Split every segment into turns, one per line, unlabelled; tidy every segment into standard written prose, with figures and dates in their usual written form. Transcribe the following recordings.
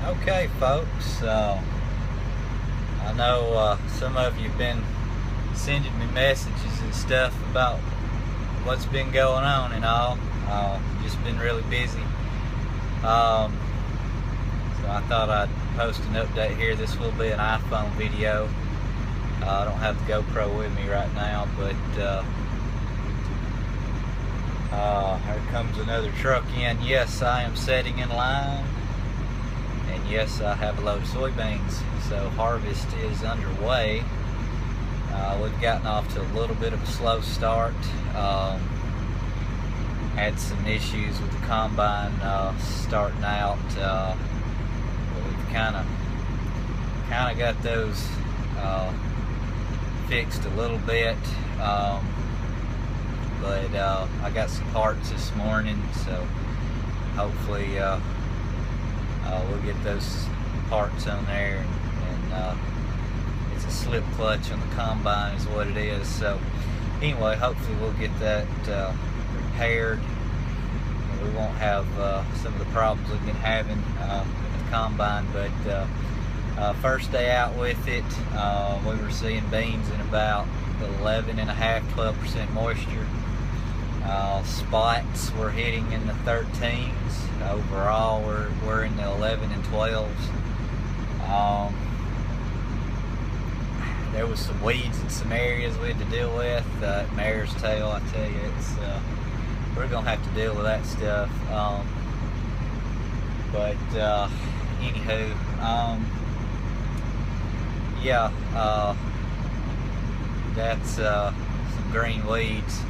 Okay, folks, I know some of you have been sending me messages and stuff about what's been going on and all. Just been really busy. So I thought I'd post an update here. This will be an iPhone video. I don't have the GoPro with me right now, but here comes another truck in. Yes, I am setting in line. And yes, I have a load of soybeans, so harvest is underway. We've gotten off to a little bit of a slow start. Had some issues with the combine starting out. We've kind of got those fixed a little bit, but I got some parts this morning, so hopefully we'll get those parts on there, and it's a slip clutch on the combine is what it is. So anyway, hopefully we'll get that repaired. We won't have some of the problems we've been having with the combine, but first day out with it, we were seeing beans in about 11.5–12% moisture. Spots we're hitting in the 13s. Overall, we're in the 11 and 12s. There was some weeds in some areas we had to deal with. Mare's tail, I tell you, it's we're gonna have to deal with that stuff. But anywho, yeah, that's some green weeds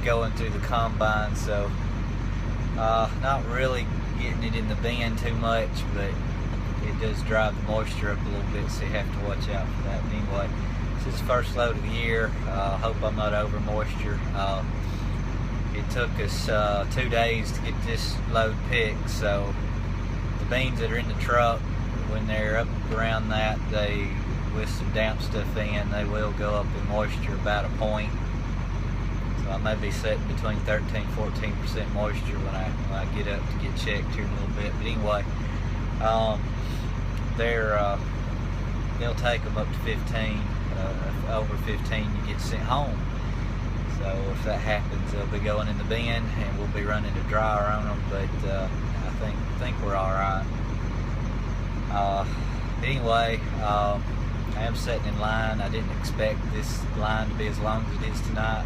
going through the combine, so not really getting it in the bin too much, but it does drive the moisture up a little bit, so you have to watch out for that. But anyway, this is the first load of the year. Hope I'm not over moisture. It took us 2 days to get this load picked, so the beans that are in the truck, when they're up around that, they, with some damp stuff in, they will go up in moisture about a point. So I may be setting between 13–14% moisture when I get up to get checked here in a little bit. But anyway, they'll take them up to 15. Over 15, you get sent home. So if that happens, they'll be going in the bin, and we'll be running a dryer on them. But I think we're all right. But anyway, I am setting in line. I didn't expect this line to be as long as it is tonight.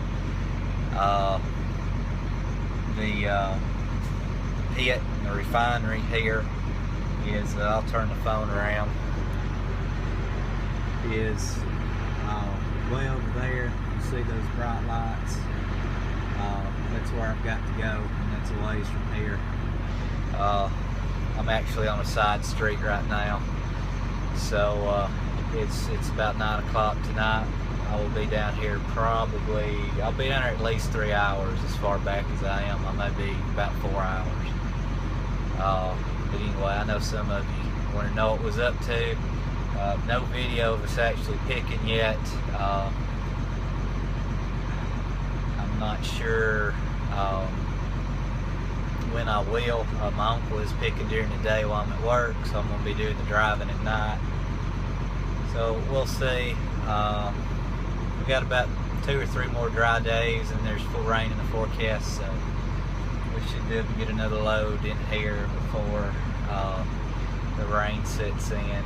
The pit and the refinery here is, I'll turn the phone around, is way over there. You see those bright lights? That's where I've got to go, and that's a ways from here. I'm actually on a side street right now, so it's about 9 o'clock tonight. I will be down here I'll be down here at least 3 hours as far back as I am. I may be about 4 hours. But anyway, I know some of you want to know what was up to. No video of us actually picking yet. I'm not sure when I will. My uncle is picking during the day while I'm at work, so I'm going to be doing the driving at night. So we'll see. We got about 2 or 3 more dry days, and there's full rain in the forecast, so we should be able to get another load in here before the rain sets in.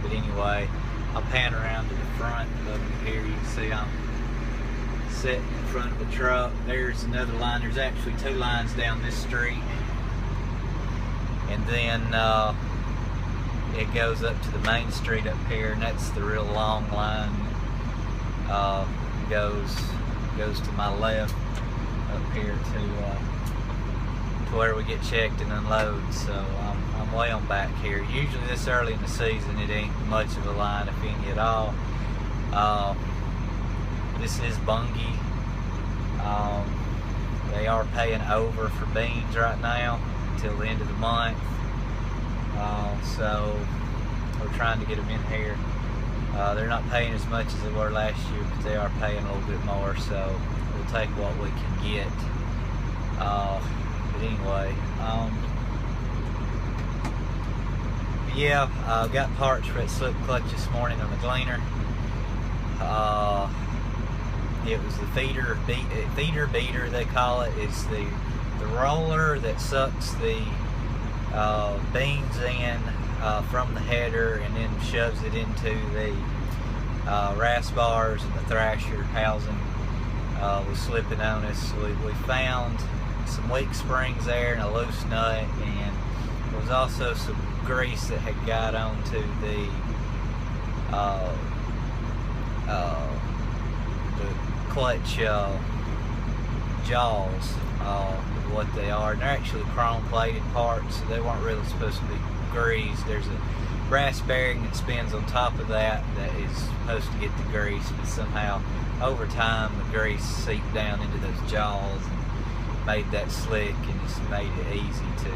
But anyway, I'll pan around to the front of it here. You can see I'm sitting in front of the truck. There's another line. There's actually 2 lines down this street, and then it goes up to the main street up here, and that's the real long line. Goes to my left up here to where we get checked and unload. So I'm way on back here. Usually this early in the season it ain't much of a line, if any at all. This is Bungie. They are paying over for beans right now until the end of the month. So we're trying to get them in here. They're not paying as much as they were last year, but they are paying a little bit more, so we'll take what we can get. But anyway, yeah, got parts for that slip clutch this morning on the gleaner. It was the feeder beater they call it. It's the roller that sucks the beans in from the header and then shoves it into the rasp bars, and the thrasher housing was slipping on us. We found some weak springs there and a loose nut, and there was also some grease that had got onto the clutch jaws, what they are. And they're actually chrome plated parts, so they weren't really supposed to be greased. There's a brass bearing that spins on top of that is supposed to get the grease, but somehow over time the grease seeped down into those jaws and made that slick, and just made it easy to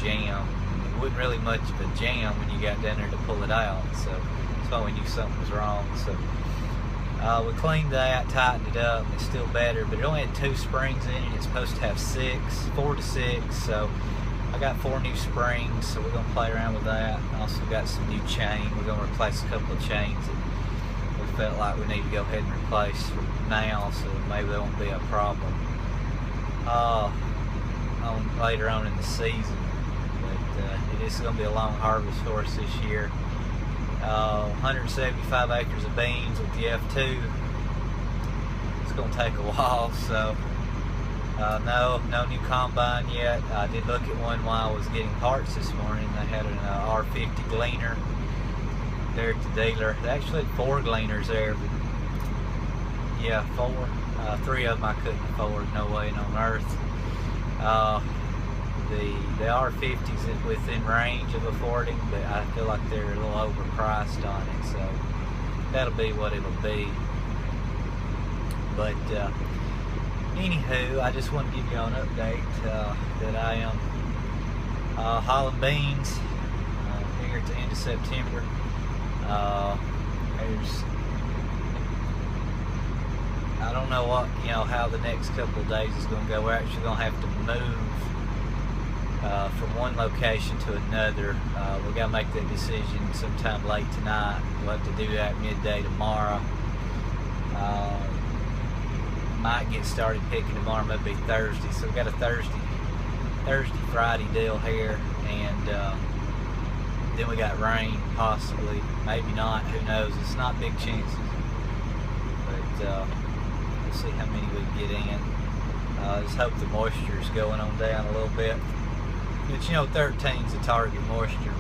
jam. And it wasn't really much of a jam when you got down there to pull it out, so that's why we knew something was wrong. So we cleaned that, tightened it up, and it's still better, but it only had 2 springs in it. It's supposed to have 4 to 6, so I got 4 new springs, so we're going to play around with that. Also got some new chain. We're going to replace a couple of chains that we felt like we need to go ahead and replace now, so maybe there won't be a problem later on in the season. But it is going to be a long harvest for us this year. 175 acres of beans with the F2. It's going to take a while, so no new combine yet. I did look at one while I was getting parts this morning. They had an R50 gleaner there at the dealer. They actually had 4 gleaners there, but yeah, 4. 3 of them I couldn't afford, no way on earth. The R50's is within range of affording, but I feel like they're a little overpriced on it, so that'll be what it'll be. But anywho, I just want to give you an update that I am hauling beans here at the end of September. I don't know how the next couple of days is going to go. We're actually going to have to move from one location to another. We've got to make that decision sometime late tonight. We'll have to do that midday tomorrow. Might get started picking tomorrow, maybe Thursday. So we've got a Thursday, Friday deal here, and then we got rain possibly, maybe not, who knows. It's not big chances, but we'll see how many we can get in. Just hope the moisture is going on down a little bit. But 13 is the target moisture,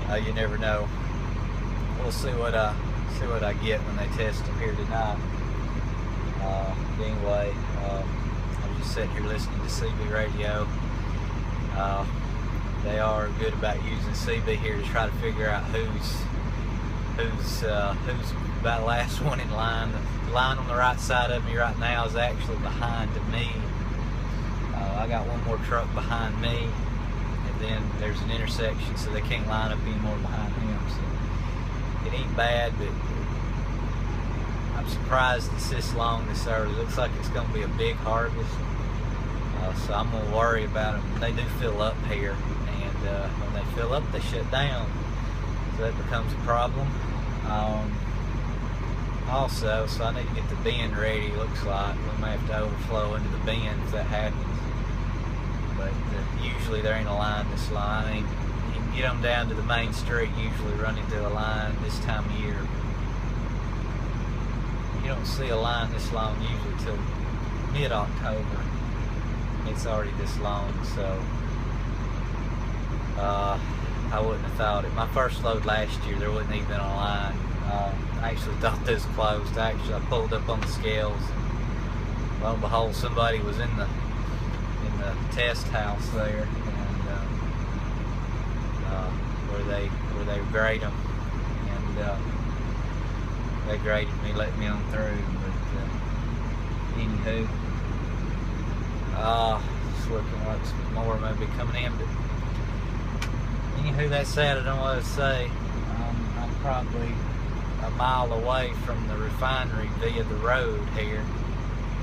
but you never know. We'll see what I get when they test them here tonight. Anyway, I'm just sitting here listening to CB radio. They are good about using CB here to try to figure out who's about the last one in line. The line on the right side of me right now is actually behind me. I got one more truck behind me, and then there's an intersection, so they can't line up anymore behind him. So it ain't bad, but I'm surprised it's this long this early. It looks like it's going to be a big harvest, so I'm going to worry about them. They do fill up here, and when they fill up, they shut down, so that becomes a problem. Also, so I need to get the bin ready. Looks like we may have to overflow into the bin if that happens. But usually there ain't a line this long. I mean, you can get them down to the main street, usually running through a line this time of year. You don't see a line this long usually till mid-October. It's already this long, so I wouldn't have thought it. My first load last year, there wasn't even a line. I actually thought this closed. I pulled up on the scales, and lo and behold, somebody was in the test house there, and where they grade them, and they graded me, let me on through. But anywho, just looking like some more may be coming in. But anywho, that said, I don't know what to say. I'm probably a mile away from the refinery via the road here.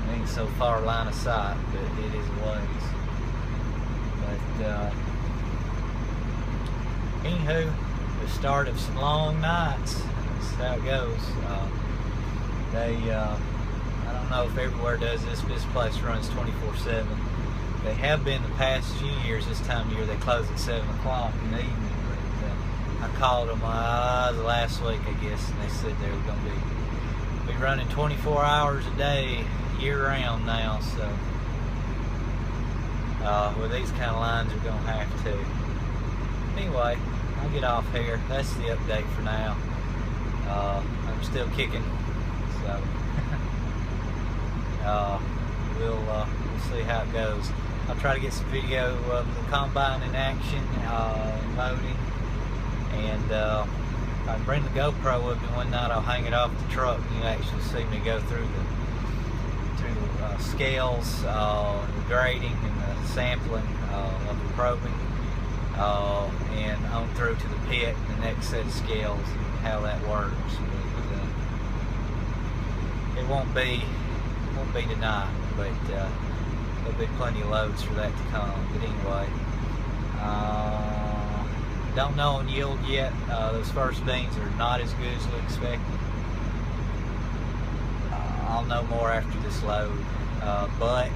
It ain't so far line of sight, but it is a ways. But anywho, the start of some long nights. That's how it goes. I don't know if everywhere does this, but this place runs 24/7. They have been the past few years. This time of year they close at 7 o'clock in the evening. But I called them last week, I guess, and they said they were going to be running 24 hours a day, year round now. So with these kind of lines, we're going to have to. Anyway, I'll get off here. That's the update for now. I'm still kicking, so we'll see how it goes. I'll try to get some video of the combine in action, loading, and if I bring the GoPro with me one night, I'll hang it off the truck and you'll actually see me go through the scales, the grading and the sampling of the probing, and on through to the pit and the next set of scales and how that works. But it won't be tonight, but there'll be plenty of loads for that to come. But anyway, don't know on yield yet. Those first beans are not as good as we expected. I'll know more after this load, but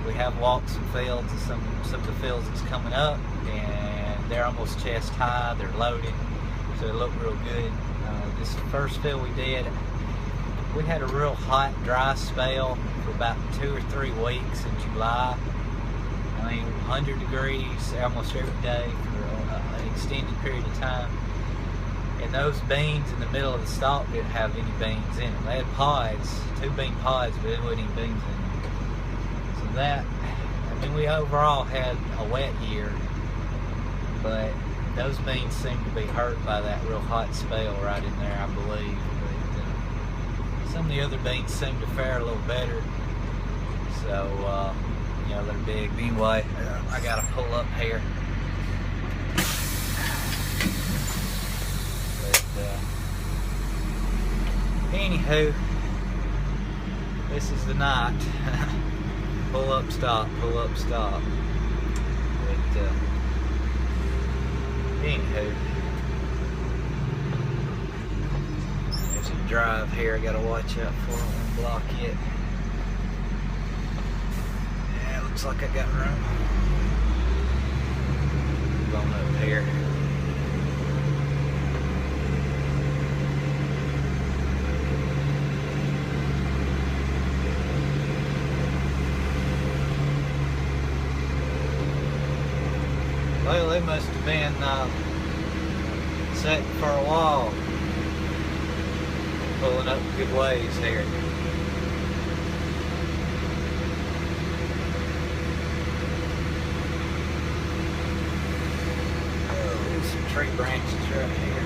we have walked some fields and some of the fields that's coming up, and they're almost chest high. They're loaded, so they look real good. This first field we did, we had a real hot, dry spell for about 2 or 3 weeks in July. I mean, 100 degrees almost every day for an extended period of time. And those beans in the middle of the stalk didn't have any beans in them. They had pods, 2 bean pods, but there wasn't any beans in them. So that, I mean, we overall had a wet year, but those beans seemed to be hurt by that real hot spell right in there, I believe. But some of the other beans seem to fare a little better. So, you know, they're big. Anyway, I gotta pull up here. But, anywho, this is the night. Pull up, stop, pull up, stop. But, anywho, there's a drive here I gotta watch out for. I don't want to block it. Yeah, looks like I got room. Going up here. Well, they must have been setting for a while, pulling up good ways here. Oh, there's some tree branches right here.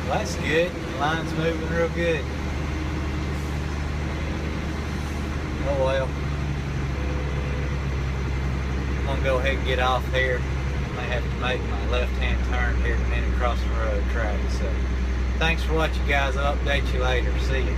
Well, that's good. The line's moving real good. Oh well. I'm gonna go ahead and get off here. I may have to make my left-hand turn here in a minute across the road, Travis. So, thanks for watching, guys. I'll update you later. See you.